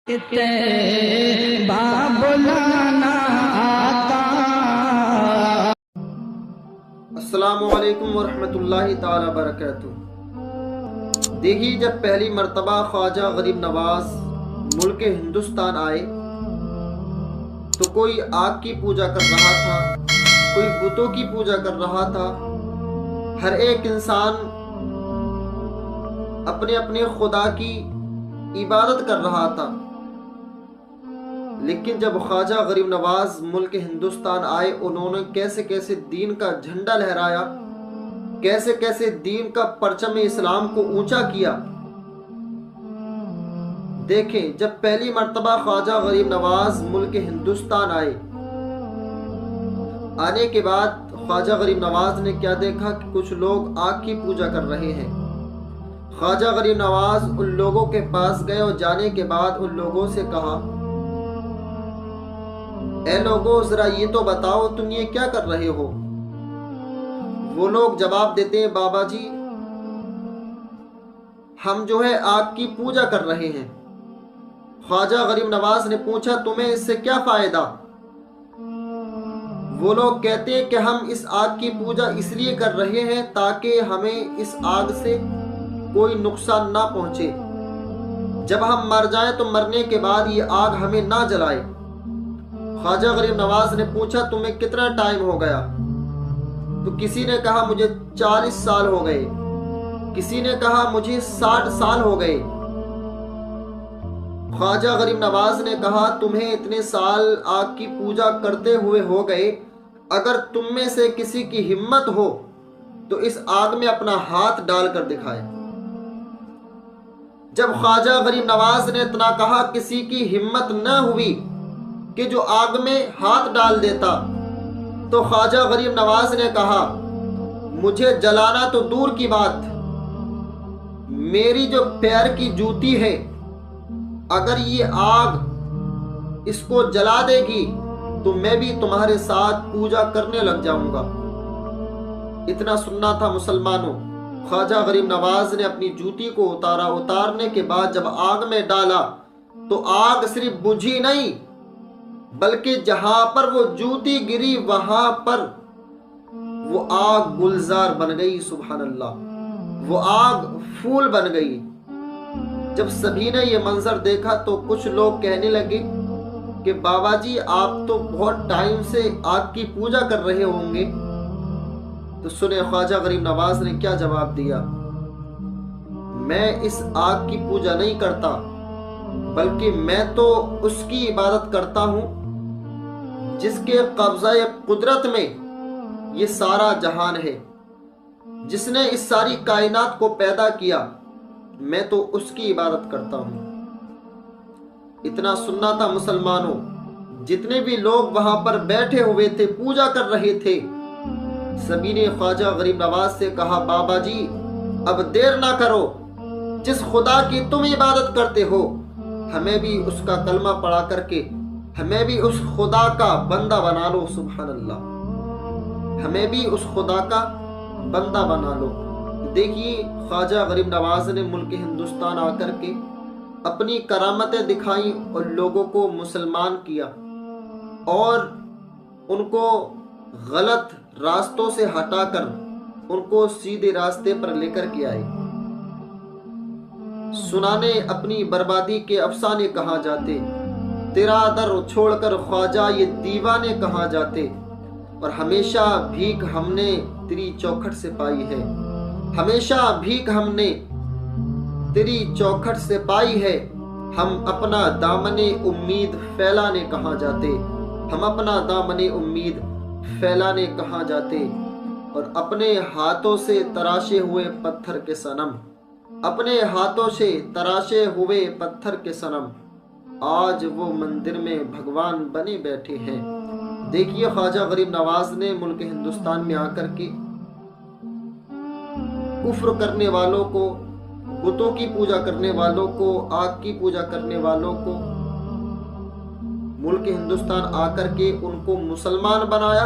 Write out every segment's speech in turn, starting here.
السلام علیکم ورحمۃ اللہ تعالی وبرکاتہ۔ دیکھیے، جب پہلی مرتبہ خواجہ غریب نواز ملک ہندوستان آئے تو کوئی آگ کی پوجا کر رہا تھا، کوئی بتوں کی پوجا کر رہا تھا۔ ہر ایک انسان اپنے اپنے خدا کی عبادت کر رہا تھا، لیکن جب خواجہ غریب نواز ملک ہندوستان آئے، انہوں نے کیسے کیسے دین کا جھنڈا لہرایا، کیسے کیسے دین کا پرچم اسلام کو اونچا کیا۔ دیکھیں، جب پہلی مرتبہ خواجہ غریب نواز ملک ہندوستان آنے کے بعد خواجہ غریب نواز نے کیا دیکھا کہ کچھ لوگ آگ کی پوجا کر رہے ہیں۔ خواجہ غریب نواز ان لوگوں کے پاس گئے اور جانے کے بعد ان لوگوں سے کہا، اے لوگوں، ذرا یہ تو بتاؤ تم یہ کیا کر رہے ہو؟ وہ لوگ جواب دیتے ہیں، بابا جی ہم جو ہے آگ کی پوجا کر رہے ہیں۔ خواجہ غریب نواز نے پوچھا، تمہیں اس سے کیا فائدہ؟ وہ لوگ کہتے ہیں کہ ہم اس آگ کی پوجا اس لیے کر رہے ہیں تاکہ ہمیں اس آگ سے کوئی نقصان نہ پہنچے، جب ہم مر جائیں تو مرنے کے بعد یہ آگ ہمیں نہ جلائے۔ خواجہ غریب نواز نے پوچھا، تمہیں کتنا ٹائم ہو گیا؟ تو کسی نے کہا مجھے 40 سال ہو گئے، کسی نے کہا مجھے 60 سال ہو گئے۔ خواجہ غریب نواز نے کہا، تمہیں اتنے سال آگ کی پوجا کرتے ہوئے ہو گئے، اگر تم میں سے کسی کی ہمت ہو تو اس آگ میں اپنا ہاتھ ڈال کر دکھائے۔ جب خواجہ غریب نواز نے اتنا کہا، کسی کی ہمت نہ ہوئی کہ جو آگ میں ہاتھ ڈال دیتا، تو خواجہ غریب نواز نے کہا، مجھے جلانا تو دور کی بات، میری جو پیر کی جوتی ہے اگر یہ آگ اس کو جلا دے گی تو میں بھی تمہارے ساتھ پوجا کرنے لگ جاؤں گا۔ اتنا سننا تھا مسلمانوں، خواجہ غریب نواز نے اپنی جوتی کو اتارا، اتارنے کے بعد جب آگ میں ڈالا تو آگ صرف بجھی نہیں بلکہ جہاں پر وہ جوتی گری وہاں پر وہ آگ گلزار بن گئی۔ سبحان اللہ، وہ آگ پھول بن گئی۔ جب سبھی نے یہ منظر دیکھا تو کچھ لوگ کہنے لگے کہ بابا جی آپ تو بہت ٹائم سے آگ کی پوجا کر رہے ہوں گے۔ تو سنیں خواجہ غریب نواز نے کیا جواب دیا، میں اس آگ کی پوجا نہیں کرتا بلکہ میں تو اس کی عبادت کرتا ہوں جس کے قبضہ قدرت میں یہ سارا جہان ہے، جس نے اس ساری کائنات کو پیدا کیا، میں تو اس کی عبادت کرتا ہوں۔ اتنا سننا تھا مسلمانوں، جتنے بھی لوگ وہاں پر بیٹھے ہوئے تھے پوجا کر رہے تھے، سبھی نے خواجہ غریب نواز سے کہا، بابا جی اب دیر نہ کرو، جس خدا کی تم عبادت کرتے ہو ہمیں بھی اس کا کلمہ پڑھا کر کے ہمیں بھی اس خدا کا بندہ بنا لو۔ سبحان اللہ، ہمیں بھی اس خدا کا بندہ بنا لو۔ دیکھیے، خواجہ غریب نواز نے ملک ہندوستان آ کر کے اپنی کرامتیں دکھائیں اور لوگوں کو مسلمان کیا اور ان کو غلط راستوں سے ہٹا کر ان کو سیدھے راستے پر لے کر کے آئے۔ سنانے اپنی بربادی کے افسانے کہاں جاتے، تیرا در چھوڑ کر خواجہ یہ دیوانے کہاں جاتے، اور ہمیشہ بھیک ہم نے تیری چوکھٹ سے پائی ہے، ہمیشہ بھیک ہم نے تیری چوکھٹ سے پائی ہے، ہم اپنا دامن امید پھیلانے کہاں جاتے، ہم اپنا دامن امید پھیلانے کہاں جاتے، اور اپنے ہاتھوں سے تراشے ہوئے پتھر کے صنم، اپنے ہاتھوں سے تراشے ہوئے پتھر کے صنم آج وہ مندر میں بھگوان بنے بیٹھے ہیں۔ دیکھیے، خواجہ غریب نواز نے ملک ہندوستان میں آ کر کے کفر کرنے والوں کو، بتوں کی پوجا کرنے والوں کو، آگ کی پوجا کرنے والوں کو ملک ہندوستان آ کر کے ان کو مسلمان بنایا،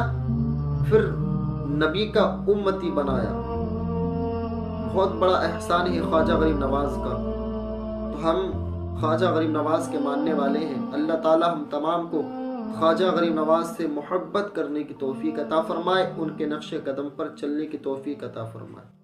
پھر نبی کا امتی بنایا۔ بہت بڑا احسان ہے خواجہ غریب نواز کا۔ تو ہم خواجہ غریب نواز کے ماننے والے ہیں۔ اللہ تعالی ہم تمام کو خواجہ غریب نواز سے محبت کرنے کی توفیق عطا فرمائے، ان کے نقش قدم پر چلنے کی توفیق عطا فرمائے۔